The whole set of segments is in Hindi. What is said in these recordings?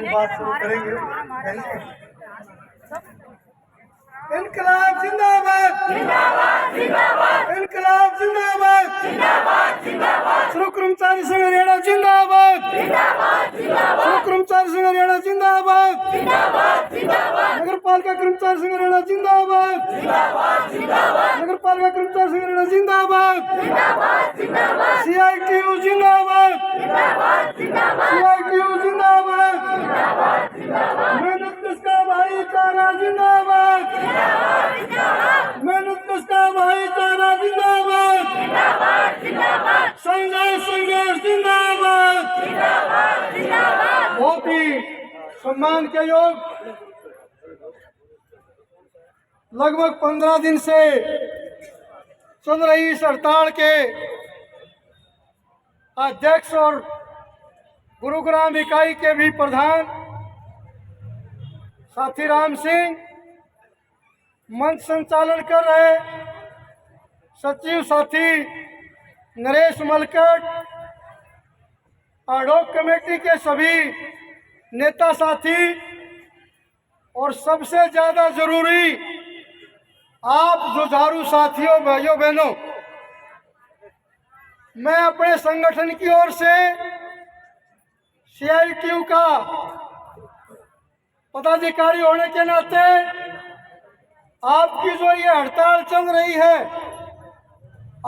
बात शुरू करेंगे। इनकलाब जिंदाबाद, इनकलाब जिंदाबाद, श्रम कर्मचारी संघ हरियाणा जिंदाबाद, श्रम कर्मचारी संघ हरियाणा जिंदाबाद, नगर पालिका कर्मचारी संघ हरियाणा जिंदाबाद, नगर पालिका कर्मचारी संघ हरियाणा जिंदाबाद, CITU जिंदाबाद, CITU जिंदाबाद, मेहनत का भाईचारा जिंदाबाद, मेहनत का भाईचारा जिंदाबाद, संघर्ष संघर्ष जिंदाबाद। बहुत ही सम्मान के योग लगभग 15 दिन से चल रही इस हड़ताल के अध्यक्ष और गुरुग्राम इकाई के भी प्रधान साथी राम सिंह, मंच संचालन कर रहे सचिव साथी नरेश मलकट, आडोक कमेटी के सभी नेता साथी और सबसे ज्यादा जरूरी आप जुझारू साथियों, भाइयों बहनों, मैं अपने संगठन की ओर से CITU का पदाधिकारी होने के नाते आपकी जो ये हड़ताल चल रही है,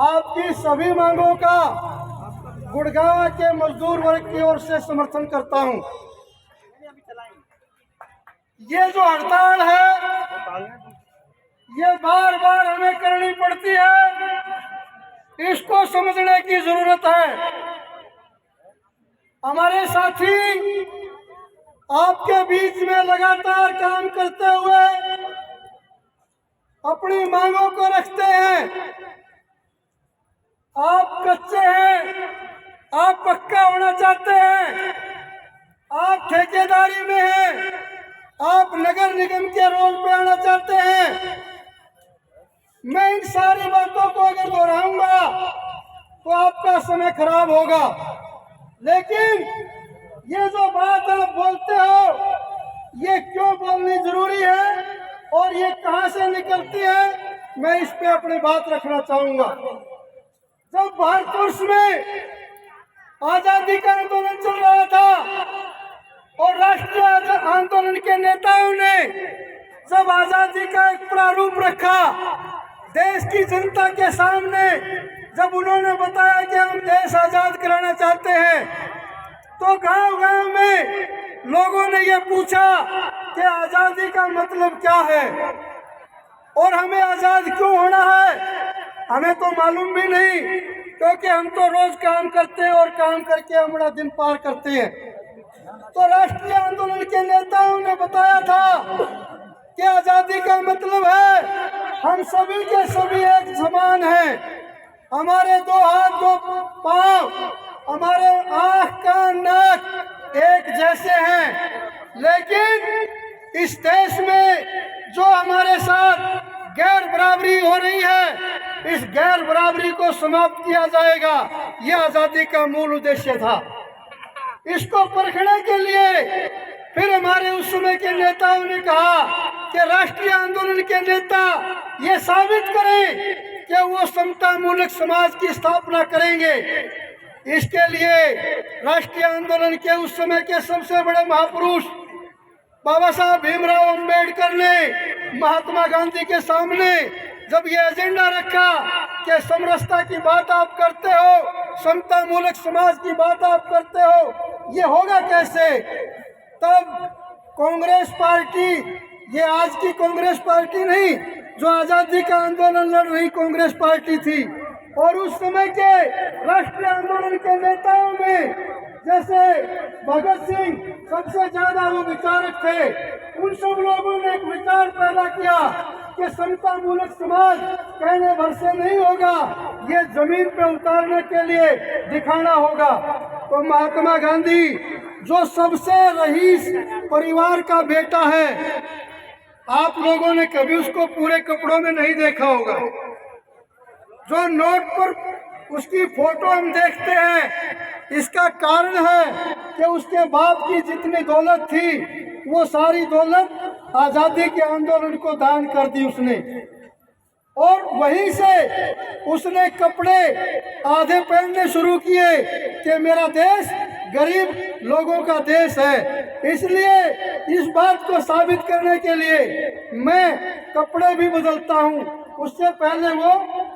आपकी सभी मांगों का गुड़गांव के मजदूर वर्ग की ओर से समर्थन करता हूं। ये जो हड़ताल है ये बार बार हमें करनी पड़ती है, इसको समझने की जरूरत है। हमारे साथी आपके बीच में लगातार काम करते हुए अपनी मांगों को रखते हैं। आप कच्चे हैं, आप पक्का होना चाहते हैं, आप ठेकेदारी में हैं, आप नगर निगम के रोल पे आना चाहते हैं। मैं इन सारी बातों को अगर दोहराऊंगा तो आपका समय खराब होगा, लेकिन ये जो बात आप बोलते हो ये क्यों बोलनी जरूरी है और ये कहां से निकलती है, मैं इस पे अपनी बात रखना चाहूंगा। जब भारतवर्ष में आजादी का आंदोलन चल रहा था और राष्ट्रीय आंदोलन के नेताओं ने जब आजादी का एक प्रारूप रखा देश की जनता के सामने, जब उन्होंने बताया कि हम देश आजाद कराना चाहते हैं, तो गांव-गांव में लोगों ने ये पूछा कि आजादी का मतलब क्या है और हमें आजाद क्यों होना है। हमें तो मालूम भी नहीं, क्योंकि हम तो रोज काम करते हैं और काम करके हमारा दिन पार करते हैं। तो राष्ट्रीय आंदोलन के नेताओं ने बताया था कि आजादी का मतलब है हम सभी के सभी एक समान हैं, हमारे दो हाथ दो पांव, हमारे आँख कान नाक एक जैसे हैं। लेकिन इस देश में जो हमारे साथ गैर बराबरी हो रही है, इस गैर बराबरी को समाप्त किया जाएगा, ये आजादी का मूल उद्देश्य था। इसको परखने के लिए फिर हमारे उस समय के नेताओं ने कहा कि राष्ट्रीय आंदोलन के नेता ये साबित करें कि वो समता मूलक समाज की स्थापना करेंगे। इसके लिए राष्ट्रीय आंदोलन के उस समय के सबसे बड़े महापुरुष बाबा साहब भीमराव अंबेडकर ने महात्मा गांधी के सामने जब ये एजेंडा रखा कि समरसता की बात आप करते हो, समता मूलक समाज की बात आप करते हो, ये होगा कैसे। तब कांग्रेस पार्टी, ये आज की कांग्रेस पार्टी नहीं, जो आजादी का आंदोलन लड़ रही कांग्रेस पार्टी थी, और उस समय के राष्ट्रीय आंदोलन के नेताओं में जैसे भगत सिंह सबसे ज्यादा वो विचारक थे, उन सब लोगों ने एक विचार पैदा किया कि समता मूलक समाज कहने भर से नहीं होगा, ये जमीन पे उतारने के लिए दिखाना होगा। तो महात्मा गांधी जो सबसे रईस परिवार का बेटा है, आप लोगों ने कभी उसको पूरे कपड़ों में नहीं देखा होगा। जो नोट पर उसकी फोटो हम देखते हैं, इसका कारण है कि उसके बाप की जितनी दौलत थी वो सारी दौलत आज़ादी के आंदोलन को दान कर दी उसने, और वहीं से उसने कपड़े आधे पहनने शुरू किए कि मेरा देश गरीब लोगों का देश है। इसलिए इस बात को साबित करने के लिए मैं कपड़े भी बदलता हूँ। उससे पहले वो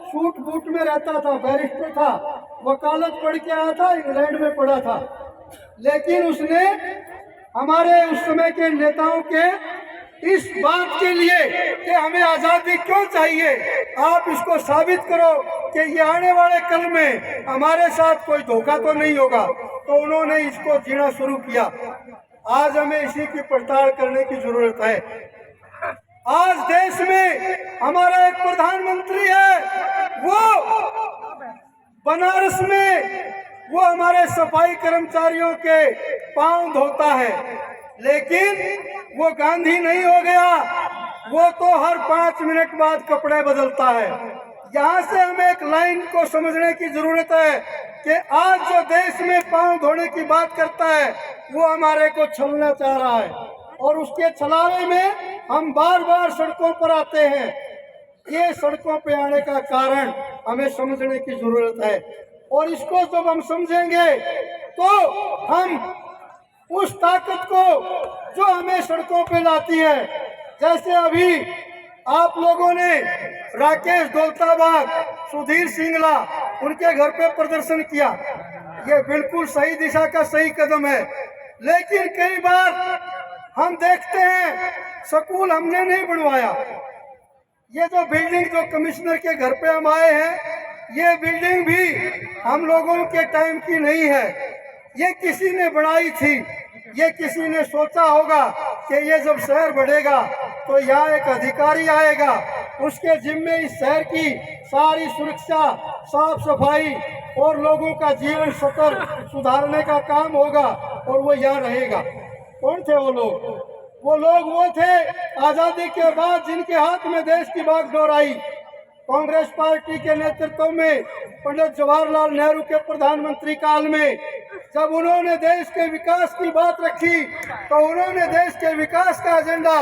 सूट बूट में रहता था, बैरिस्टर था, वकालत पढ़ के आया था, इंग्लैंड में पढ़ा था। लेकिन उसने हमारे उस समय के नेताओं के इस बात के लिए कि हमें आज़ादी क्यों चाहिए, आप इसको साबित करो कि ये आने वाले कल में हमारे साथ कोई धोखा तो नहीं होगा, तो उन्होंने इसको जीना शुरू किया। आज हमें इसी की पड़ताल करने की जरूरत है। आज देश में हमारा एक प्रधानमंत्री है, वो बनारस में वो हमारे सफाई कर्मचारियों के पांव धोता है, लेकिन वो गांधी नहीं हो गया, वो तो हर 5 मिनट बाद कपड़े बदलता है। यहाँ से हमें एक लाइन को समझने की जरूरत है कि आज जो देश में पांव धोने की बात करता है वो हमारे को छलना चाह रहा है, और उसके छलावे में हम बार बार सड़कों पर आते हैं। ये सड़कों पे आने का कारण हमें समझने की जरूरत है, और इसको जब हम समझेंगे तो हम उस ताकत को जो हमें सड़कों पे लाती है, जैसे अभी आप लोगों ने राकेश दौलताबाग, सुधीर सिंगला, उनके घर पे प्रदर्शन किया, ये बिल्कुल सही दिशा का सही कदम है। लेकिन कई बार हम देखते हैं स्कूल हमने नहीं बनवाया, ये जो बिल्डिंग जो कमिश्नर के घर पे हम आए हैं, ये बिल्डिंग भी हम लोगों के टाइम की नहीं है, ये किसी ने बनाई थी। ये किसी ने सोचा होगा कि ये जब शहर बढ़ेगा तो यहाँ एक अधिकारी आएगा, उसके जिम्मे इस शहर की सारी सुरक्षा, साफ सफाई और लोगों का जीवन स्तर सुधारने का काम होगा, और वो यहाँ रहेगा। कौन थे वो लोग? वो थे आज़ादी के बाद जिनके हाथ में देश की बागडोर आई। कांग्रेस पार्टी के नेतृत्व में पंडित जवाहरलाल नेहरू के प्रधानमंत्री काल में जब उन्होंने देश के विकास की बात रखी, तो उन्होंने देश के विकास का एजेंडा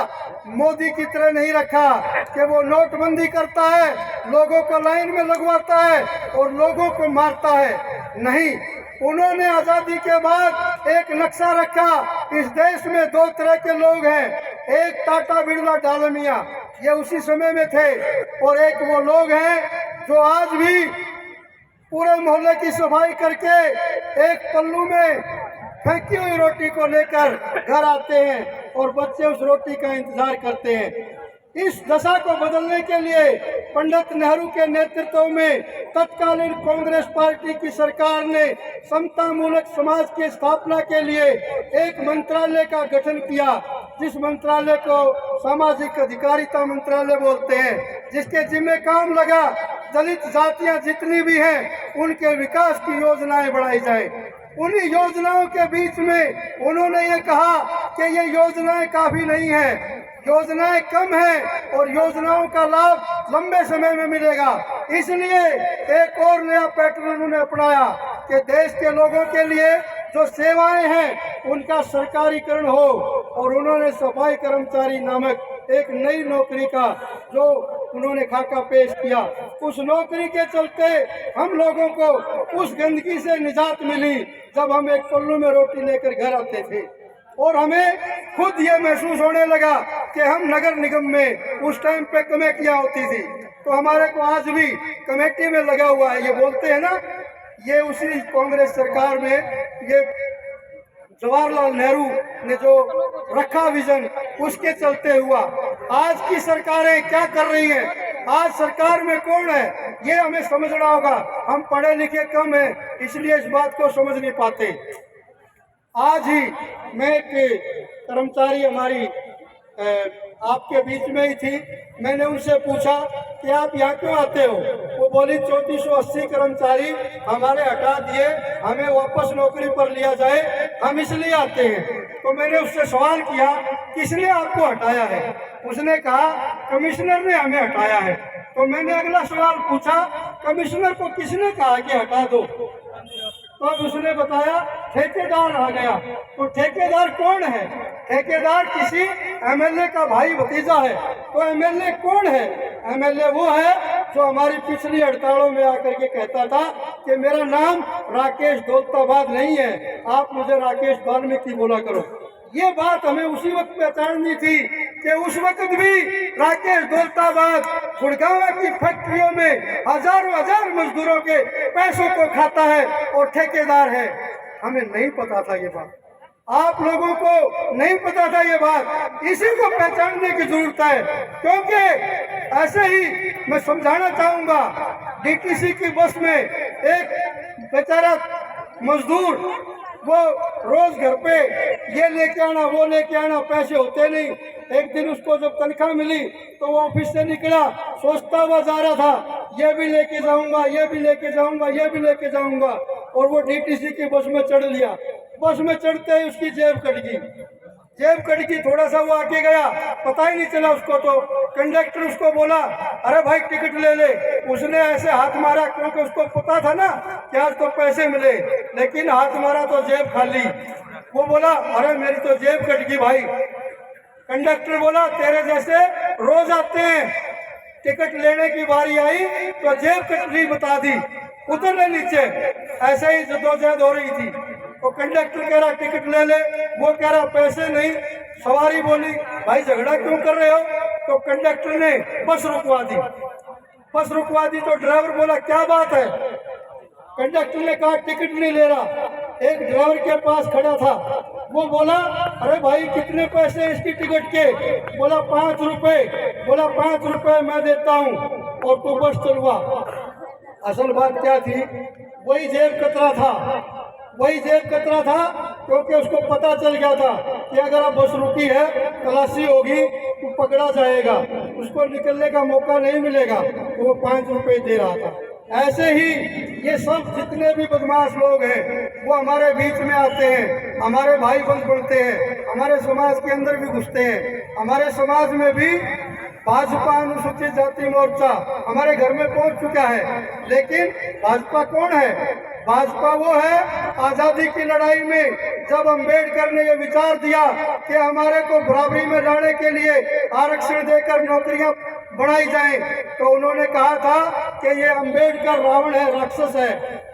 मोदी की तरह नहीं रखा कि वो नोटबंदी करता है, लोगों को लाइन में लगवाता है और लोगों को मारता है। नहीं, उन्होंने आज़ादी के बाद एक नक्शा रखा। इस देश में 2 तरह के लोग हैं, एक टाटा बिरला डालमिया, ये उसी समय में थे, और एक वो लोग हैं जो आज भी पूरे मोहल्ले की सफाई करके एक पल्लू में फेंकी हुई रोटी को लेकर घर आते हैं और बच्चे उस रोटी का इंतजार करते हैं। इस दशा को बदलने के लिए पंडित नेहरू के नेतृत्व में तत्कालीन कांग्रेस पार्टी की सरकार ने समता मूलक समाज की स्थापना के लिए एक मंत्रालय का गठन किया, जिस मंत्रालय को सामाजिक अधिकारिता मंत्रालय बोलते हैं, जिसके जिम्मे काम लगा दलित जातियां जितनी भी हैं उनके विकास की योजनाएं बढ़ाई जाए। उन्हीं योजनाओं के बीच में उन्होंने ये कहा कि ये योजनाएं काफी नहीं है, योजनाएं कम है और योजनाओं का लाभ लंबे समय में मिलेगा। इसलिए एक और नया पैटर्न उन्होंने अपनाया कि देश के लोगों के लिए जो सेवाएं हैं उनका सरकारीकरण हो, और उन्होंने सफाई कर्मचारी नामक एक नई नौकरी का जो उन्होंने खाका पेश किया। उस नौकरी के चलते हम लोगों को उस गंदगी से निजात मिली जब हम एक पल्लू में रोटी लेकर घर आते थे, और हमें खुद ये महसूस होने लगा कि हम नगर निगम में उस टाइम पे कमेटियां होती थी, तो हमारे को आज भी कमेटी में लगा हुआ है। ये बोलते हैं ना, ये उसी कांग्रेस सरकार में ये जवाहरलाल नेहरू ने जो रखा विजन, उसके चलते हुआ। आज की सरकारें क्या कर रही हैं, आज सरकार में कौन है, ये हमें समझना होगा। हम पढ़े लिखे कम हैं, इसलिए इस बात को समझ नहीं पाते। आज ही मैं एक कर्मचारी हमारी आपके बीच में ही थी, मैंने उनसे पूछा कि आप यहाँ क्यों आते हो? वो बोली 3480 कर्मचारी हमारे हटा दिए, हमें वापस नौकरी पर लिया जाए, हम इसलिए आते हैं। तो मैंने उससे सवाल किया किसने आपको हटाया है? उसने कहा कमिश्नर ने हमें हटाया है। तो मैंने अगला सवाल पूछा कमिश्नर को किसने कहा कि हटा दो? तो अब उसने बताया ठेकेदार आ गया। तो ठेकेदार कौन है? ठेकेदार किसी एमएलए का भाई भतीजा है। तो एमएलए कौन है? एमएलए वो है जो हमारी पिछली हड़तालों में आकर के कहता था कि मेरा नाम राकेश दौलताबाद नहीं है, आप मुझे राकेश वाल्मीकि बोला करो। ये बात हमें उसी वक्त पहचाननी थी कि उस वक्त भी राकेश दौलताबाद गुड़गांव की फैक्ट्रियों में हजार मजदूरों के पैसों को खाता है और ठेकेदार है। हमें नहीं पता था ये बात, आप लोगों को नहीं पता था ये बात, इसी को पहचानने की जरूरत है। क्योंकि ऐसे ही मैं समझाना चाहूंगा, डीटीसी की बस में एक बेचारा मजदूर वो रोज घर पे ये लेके आना वो लेके आना, पैसे होते नहीं। एक दिन उसको जब तनख्वाह मिली तो वो ऑफिस से निकला, सोचता हुआ जा रहा था ये भी लेके जाऊंगा, ये भी लेके जाऊंगा, ये भी लेके जाऊंगा, और वो डीटीसी की बस में चढ़ लिया। बस में चढ़ते ही उसकी जेब कट गई। जेब कट गई, थोड़ा सा वो आगे गया, पता ही नहीं चला उसको। तो कंडक्टर उसको बोला अरे भाई टिकट ले ले। उसने ऐसे हाथ मारा क्योंकि उसको पता था ना कि आज तो पैसे मिले, लेकिन हाथ मारा तो जेब खाली। वो बोला अरे मेरी तो जेब कट गई भाई। कंडक्टर बोला तेरे जैसे रोज आते हैं, टिकट लेने की बारी आई तो जेब कट गई बता दी, उतरने नीचे। ऐसे ही जद्दोजहद हो रही थी। तो कंडक्टर कह रहा टिकट ले ले, वो कह रहा पैसे नहीं। सवारी बोली भाई झगड़ा क्यों कर रहे हो? तो कंडक्टर ने बस रुकवा दी। बस रुकवा दी तो ड्राइवर बोला क्या बात है? कंडक्टर ने कहा टिकट नहीं ले रहा। एक ड्राइवर के पास खड़ा था, वो बोला अरे भाई कितने पैसे इसकी टिकट के? बोला 5 रुपए। बोला 5 रुपए मैं देता हूँ और तू बस चलवा। असल बात क्या थी, वही जेब कतरा था, वही जेब कतरा था, क्योंकि उसको पता चल गया था कि अगर अब बस रुकी है तलाशी होगी तो पकड़ा जाएगा, उसको निकलने का मौका नहीं मिलेगा, तो वो 5 रुपए दे रहा था। ऐसे ही ये सब जितने भी बदमाश लोग हैं वो हमारे बीच में आते हैं, हमारे भाई बंद बनते हैं, हमारे समाज के अंदर भी घुसते हैं। हमारे समाज में भी भाजपा अनुसूचित जाति मोर्चा हमारे घर में पहुंच चुका है। लेकिन भाजपा कौन है? भाजपा वो है आजादी की लड़ाई में जब अम्बेडकर ने ये विचार दिया कि हमारे को बराबरी में लाने के लिए आरक्षण देकर नौकरियां बढ़ाई जाएं, तो उन्होंने कहा था कि ये अम्बेडकर रावण है, राक्षस है।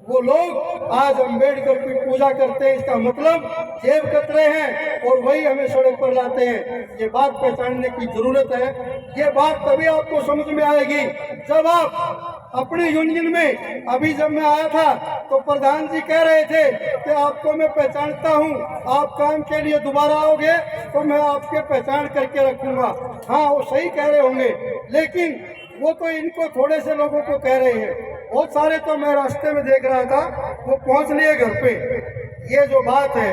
वो लोग आज अम्बेडकर की पूजा करते हैं, इसका मतलब जेब कतरे हैं और वही हमें सड़क पर लाते हैं। ये बात पहचानने की जरूरत है। ये बात तभी आपको समझ में आएगी जब आप अपने यूनियन में, अभी जब मैं आया था तो प्रधान जी कह रहे थे कि आपको मैं पहचानता हूँ, आप काम के लिए दोबारा आओगे तो मैं आपके पहचान करके रखूंगा। हाँ वो सही कह रहे होंगे, लेकिन वो तो इनको थोड़े से लोगों को कह रहे हैं, बहुत सारे तो मैं रास्ते में देख रहा था वो पहुंच लिए घर पे। ये जो बात है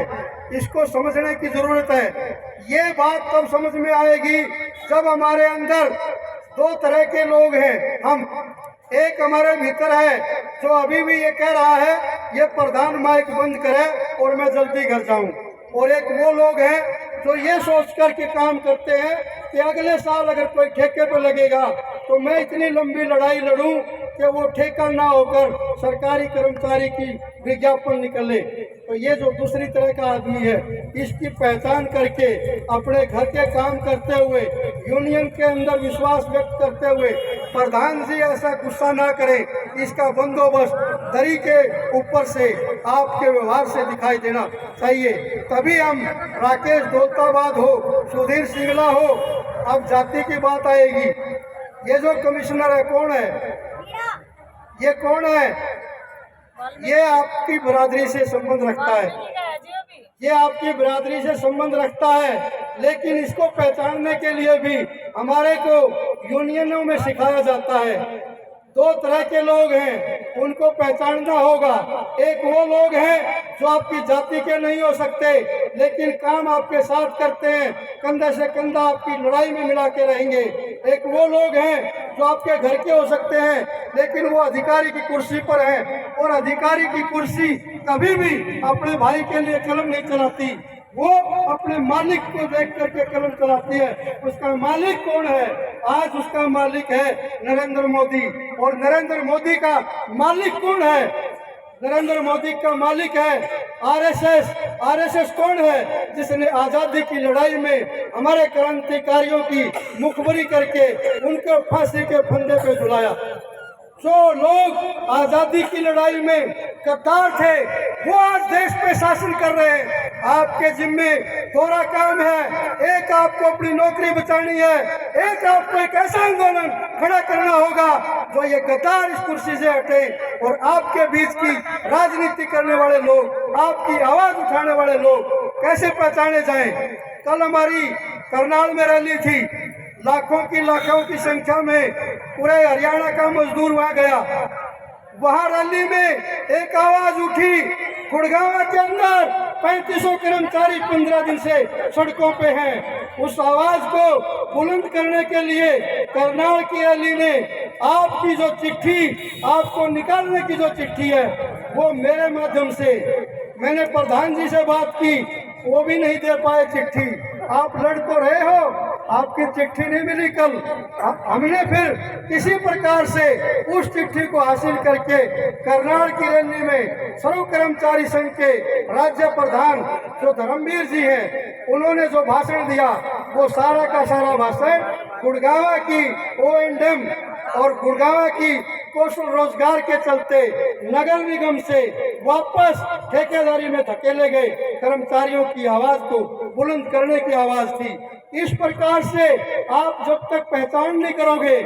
इसको समझने की जरूरत है। ये बात तब समझ में आएगी जब हमारे अंदर 2 तरह के लोग हैं। हम एक हमारे भीतर है जो अभी भी ये कह रहा है ये प्रधान माइक बंद करे और मैं जल्दी घर जाऊं, और एक वो लोग हैं जो ये सोच कर के काम करते हैं कि अगले साल अगर कोई ठेके पे लगेगा तो मैं इतनी लंबी लड़ाई लड़ूं कि वो ठेका ना होकर सरकारी कर्मचारी की विज्ञापन निकले। तो ये जो दूसरी तरह का आदमी है, इसकी पहचान करके अपने घर के काम करते हुए, यूनियन के अंदर विश्वास व्यक्त करते हुए, प्रधान जी ऐसा गुस्सा ना करें, इसका बंदोबस्त दरी के ऊपर से आपके व्यवहार से दिखाई देना चाहिए। तभी हम राकेश दौलताबाद हो, सुधीर सिंगला हो, अब जाति की बात आएगी। ये जो कमिश्नर है कौन है? ये कौन है? ये आपकी बिरादरी से संबंध रखता है, ये आपकी बिरादरी से संबंध रखता है। लेकिन इसको पहचानने के लिए भी हमारे को यूनियनों में सिखाया जाता है। 2 तरह के लोग हैं, उनको पहचानना होगा। एक वो लोग हैं जो आपकी जाति के नहीं हो सकते लेकिन काम आपके साथ करते हैं, कंधे से कंधा आपकी लड़ाई में मिला के रहेंगे। एक वो लोग हैं जो आपके घर के हो सकते हैं लेकिन वो अधिकारी की कुर्सी पर हैं, और अधिकारी की कुर्सी कभी भी अपने भाई के लिए कलम नहीं चलाती, वो अपने मालिक को देख करके कलम चलाती है। उसका मालिक कौन है? आज उसका मालिक है नरेंद्र मोदी। और नरेंद्र मोदी का मालिक कौन है? नरेंद्र मोदी का मालिक है आरएसएस। आरएसएस कौन है? जिसने आजादी की लड़ाई में हमारे क्रांतिकारियों की मुखबरी करके उनको फांसी के फंदे पे झुलाया। जो लोग आजादी की लड़ाई में गद्दार थे वो आज देश पे शासन कर रहे हैं। आपके जिम्मे दोहरा काम है, एक आपको अपनी नौकरी बचानी है, एक आपको एक ऐसा आंदोलन खड़ा करना होगा जो ये गद्दार इस कुर्सी से हटे और आपके बीच की राजनीति करने वाले लोग, आपकी आवाज उठाने वाले लोग कैसे पहचाने जाएं। कल हमारी करनाल में रैली थी, लाखों की संख्या में पूरे हरियाणा का मजदूर वहां गया। वहां रैली में एक आवाज उठी, गुड़गांव के अंदर 3500 कर्मचारी 15 दिन से सड़कों पे हैं। उस आवाज को बुलंद करने के लिए करनाल की रैली ने आपकी जो चिट्ठी, आपको निकालने की जो चिट्ठी है वो मेरे माध्यम से, मैंने प्रधान जी से बात की, वो भी नहीं दे पाए चिट्ठी। आप लड़ तो रहे हो, आपकी चिट्ठी नहीं मिली कल। हमने फिर किसी प्रकार से उस चिट्ठी को हासिल करके करनाल की रैली में सर्व कर्मचारी संघ के राज्य प्रधान जो धर्मवीर जी हैं, उन्होंने जो भाषण दिया वो सारा का सारा भाषण गुड़गांव की O&M और गुड़गांव की कौशल रोजगार के चलते नगर निगम से वापस ठेकेदारी में धकेले गए कर्मचारियों की आवाज को बुलंद करने की आवाज थी। इस प्रकार से आप जब तक पहचान नहीं करोगे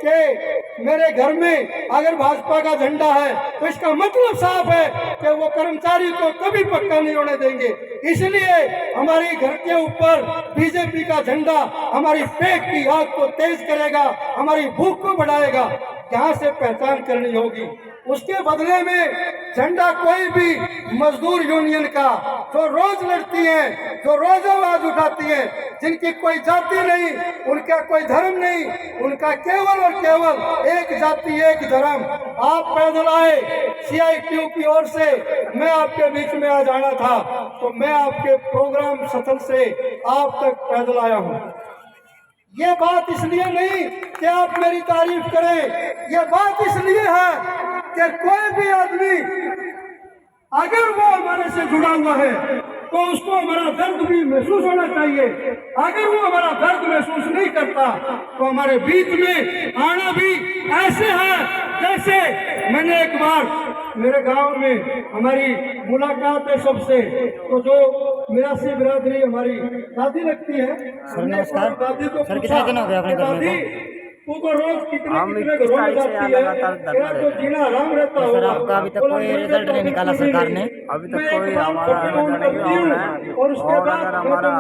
कि मेरे घर में अगर भाजपा का झंडा है तो इसका मतलब साफ है कि वो कर्मचारी को कभी पक्का नहीं होने देंगे। इसलिए हमारी घर के ऊपर बीजेपी का झंडा हमारी पेट की आग को तेज करेगा, हमारी भूख को बढ़ाएगा। यहाँ से पहचान करनी होगी। उसके बदले में झंडा कोई भी मजदूर यूनियन का जो रोज लड़ती है, जो रोज आवाज उठाती है, जिनकी कोई जाति नहीं, उनका कोई धर्म नहीं, उनका केवल और केवल एक जाति एक धर्म। आप पैदल आए CITU की ओर से, मैं आपके बीच में आ जाना था तो मैं आपके प्रोग्राम स्थल से आप तक पैदल आया हूँ। ये बात इसलिए नहीं कि आप मेरी तारीफ करें, ये बात इसलिए है कि कोई भी आदमी अगर वो हमारे से जुड़ा हुआ है तो उसको हमारा दर्द भी महसूस होना चाहिए। अगर वो हमारा दर्द महसूस नहीं करता तो हमारे बीच में आना भी ऐसे है जैसे मैंने एक बार मेरे गांव में हमारी मुलाकात है सबसे, तो जो मिरासी बिरादरी हमारी दादी लगती है, सर नमस्कार। दादी को सर कितना दिन हो गया अपने घर में? वो रोज कितने घरों में जाती है, तो जीना आराम रहता सर आपका अभी तक कोई रिजल्ट नहीं निकाला सरकार ने? अभी तक कोई हमारा रिजल्ट नहीं हुआ है। और अगर हमारा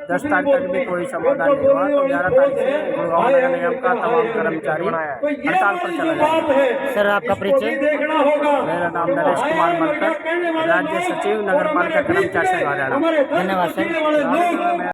10 तारीख तक भी कोई समाधान नहीं हुआ तो 11 तारीख से गुड़गांव नगर निगम का तमाम कर्मचारी हड़ताल पर चला जाएगा। सर आपका परिचय? मेरा नाम नरेश कुमार मलकर, राज्य सचिव नगर पालिका कर्मचारी संघ हरियाणा। धन्यवाद सर।